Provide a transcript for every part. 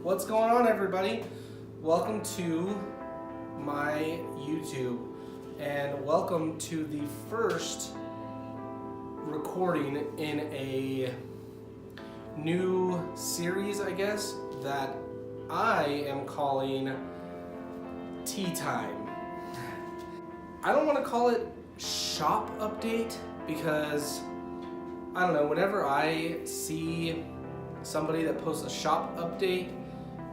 What's going on, everybody? Welcome to my YouTube and welcome to the first recording in a new series, I guess, that I am calling Tea Time. I don't want to call it shop update because I don't know, whenever I see somebody that posts a shop update,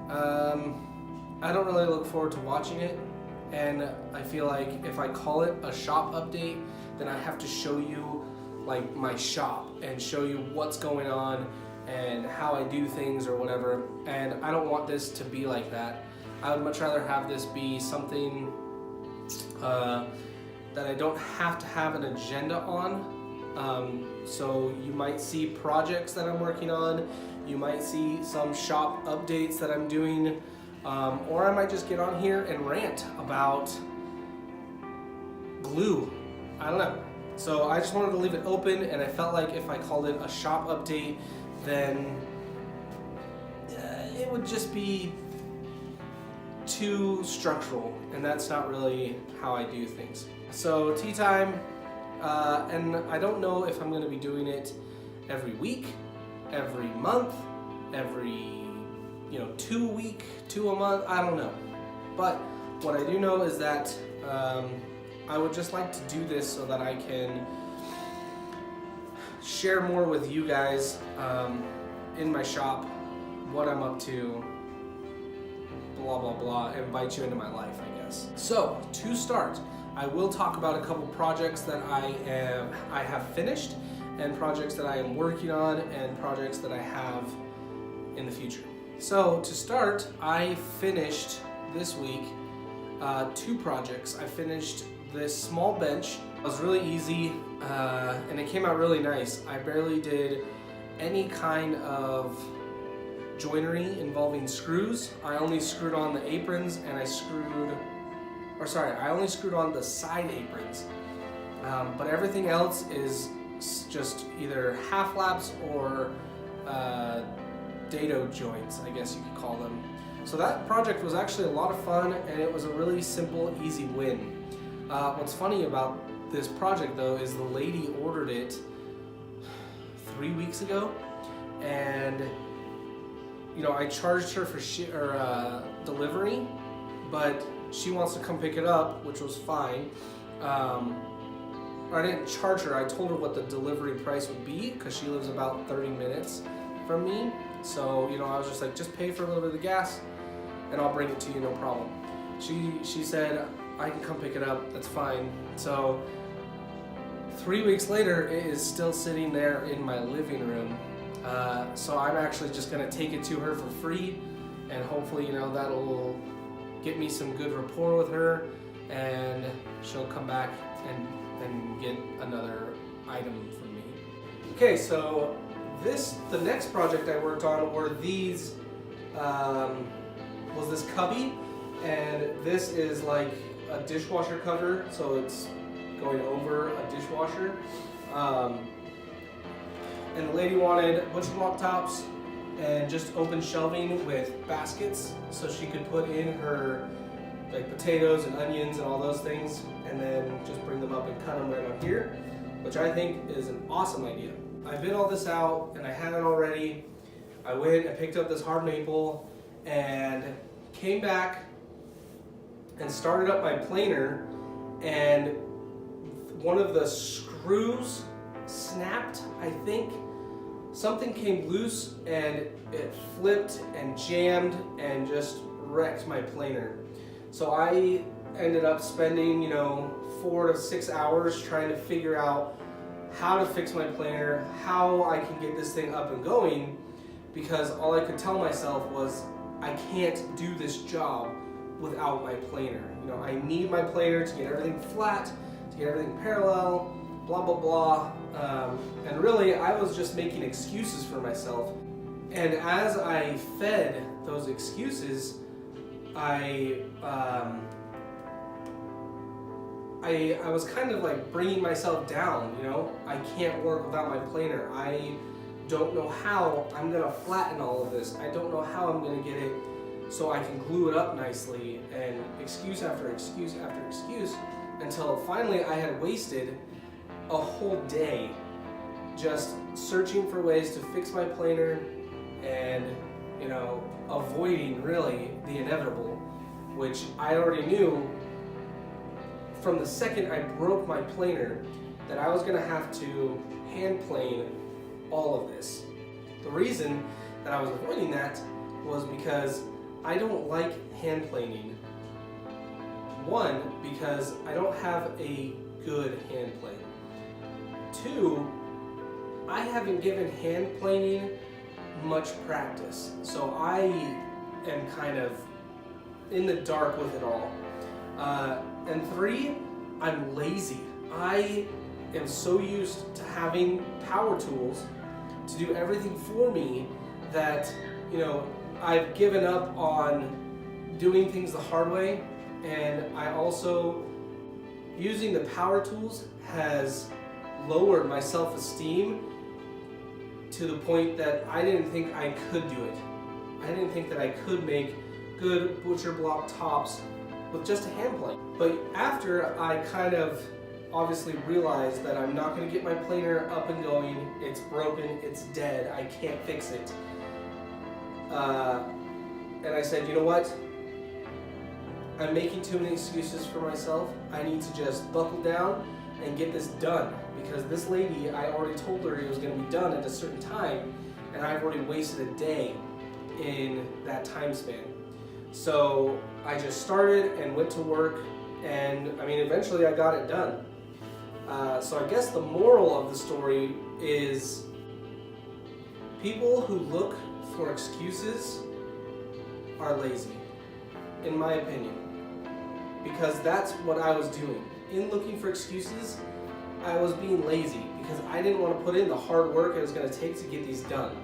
I don't really look forward to watching it, and I feel like if I call it a shop update, then I have to show you like my shop and show you what's going on and how I do things or whatever, and I don't want this to be like that. I would much rather have this be something that I don't have to have an agenda on. So you might see projects that I'm working on, you might see some shop updates that I'm doing, or I might just get on here and rant about glue. I don't know. So I just wanted to leave it open, and I felt like if I called it a shop update, then it would just be too structural, and that's not really how I do things. So tea time, and I don't know if I'm going to be doing it every week, every month, every 2 week, 2 a month, I don't know. But what I do know is that I would just like to do this so that I can share more with you guys in my shop, what I'm up to, blah blah blah, invite you into my life, I guess. So to start, I will talk about a couple projects that I have finished, and projects that I am working on, and projects that I have in the future. So to start, I finished this week 2 projects. I finished this small bench. It was really easy, and it came out really nice. I barely did any kind of joinery involving screws. I only screwed on the aprons, and I only screwed on the side aprons. But everything else is just either half laps or dado joints, I guess you could call them. So that project was actually a lot of fun, and it was a really simple, easy win. What's funny about this project though is the lady ordered it 3 weeks ago, and I charged her for delivery, but she wants to come pick it up, which was fine. I didn't charge her, I told her what the delivery price would be because she lives about 30 minutes from me. So, I was just like, just pay for a little bit of the gas and I'll bring it to you, no problem. She said, I can come pick it up, that's fine. So 3 weeks later, it is still sitting there in my living room. So I'm actually just gonna take it to her for free, and hopefully, that'll get me some good rapport with her, and she'll come back and get another item from me. Okay, so the next project I worked on were these, was this cubby, and this is like a dishwasher cover, so it's going over a dishwasher. And the lady wanted butcher block tops and just open shelving with baskets so she could put in her potatoes and onions and all those things, and then just bring them up and cut them right on here, which I think is an awesome idea. I bid all this out and I had it already. I went and picked up this hard maple and came back and started up my planer, and one of the screws snapped, I think. Something came loose and it flipped and jammed and just wrecked my planer. So I ended up spending 4 to 6 hours trying to figure out how to fix my planer, how I can get this thing up and going, because all I could tell myself was I can't do this job without my planer. I need my planer to get everything flat, to get everything parallel, blah blah blah, and really I was just making excuses for myself, and as I fed those excuses, I was kind of like bringing myself down. I can't work without my planer. don't know how I'm gonna flatten all of this. I don't know how I'm gonna get it so I can glue it up nicely, and excuse after excuse after excuse, until finally I had wasted a whole day just searching for ways to fix my planer and, you know, avoiding really the inevitable, which I already knew from the second I broke my planer that I was gonna have to hand plane all of this. The reason that I was avoiding that was because I don't like hand planing. One, because I don't have a good hand plane. Two, I haven't given hand planing much practice, so I am kind of in the dark with it all. And three, I'm lazy. I am so used to having power tools to do everything for me that, you know, I've given up on doing things the hard way, and I also, using the power tools has lowered my self-esteem to the point that I didn't think I could do it. I didn't think that I could make good butcher block tops with just a hand plane. But after I kind of obviously realized that I'm not going to get my planer up and going, it's broken, it's dead, I can't fix it. And I said, you know what? I'm making too many excuses for myself. I need to just buckle down and get this done, because this lady, I already told her it was going to be done at a certain time, and I've already wasted a day in that time span. So I just started and went to work, and I mean, eventually I got it done. So I guess the moral of the story is people who look for excuses are lazy, in my opinion, because that's what I was doing. In looking for excuses, I was being lazy because I didn't want to put in the hard work it was going to take to get these done.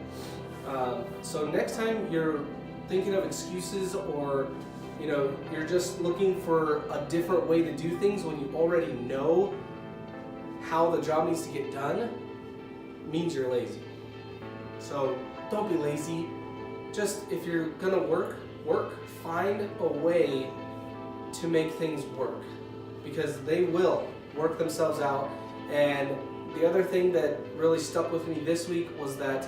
So next time you're thinking of excuses, or you know, you're just looking for a different way to do things when you already know how the job needs to get done, means you're lazy. So don't be lazy. Just, if you're gonna work, find a way to make things work, because they will work themselves out. And the other thing that really stuck with me this week was that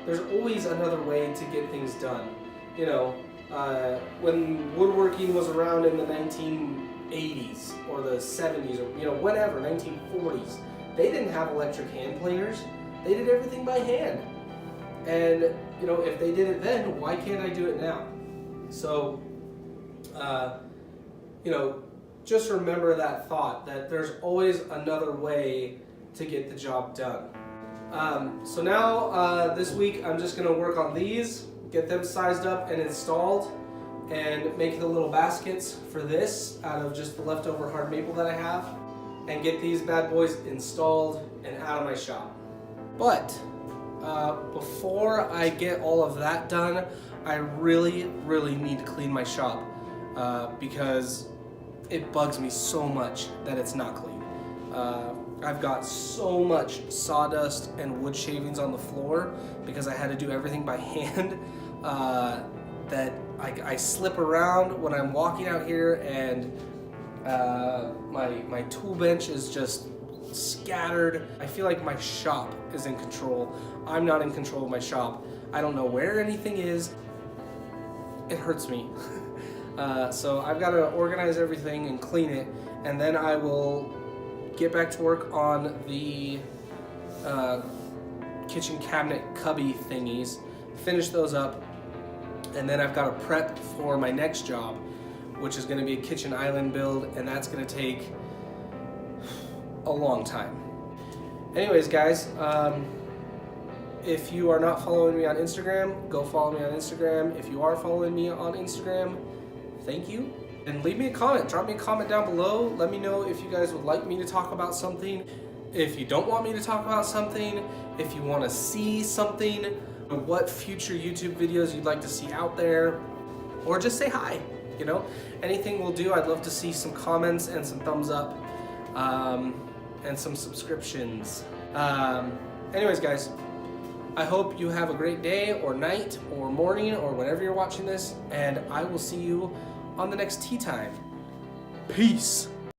there's always another way to get things done. You know, when woodworking was around in the 1980s or the 70s, or you know, whatever, 1940s, they didn't have electric hand planers. They did everything by hand. And you know, if they did it then, why can't I do it now? So, you know, just remember that thought, that there's always another way to get the job done. So now, this week, I'm just gonna work on these, get them sized up and installed, and make the little baskets for this out of just the leftover hard maple that I have, and get these bad boys installed and out of my shop. But before I get all of that done, I really need to clean my shop, because it bugs me so much that it's not clean. I've got so much sawdust and wood shavings on the floor because I had to do everything by hand, that I slip around when I'm walking out here, and my tool bench is just scattered. I feel like my shop is in control. I'm not in control of my shop. I don't know where anything is. It hurts me. So I've got to organize everything and clean it, and then I will get back to work on the kitchen cabinet cubby thingies, finish those up, and then I've got to prep for my next job, which is going to be a kitchen island build, and that's going to take a long time. Anyways, guys, if you are not following me on Instagram, go follow me on Instagram. If you are following me on Instagram, thank you. And leave me a comment. Drop me a comment down below. Let me know if you guys would like me to talk about something. If you don't want me to talk about something, if you want to see something, what future YouTube videos you'd like to see out there, or just say hi. You know, anything will do. I'd love to see some comments and some thumbs up, and some subscriptions. Anyways, guys, I hope you have a great day or night or morning or whenever you're watching this, and I will see you on the next tea time. Peace.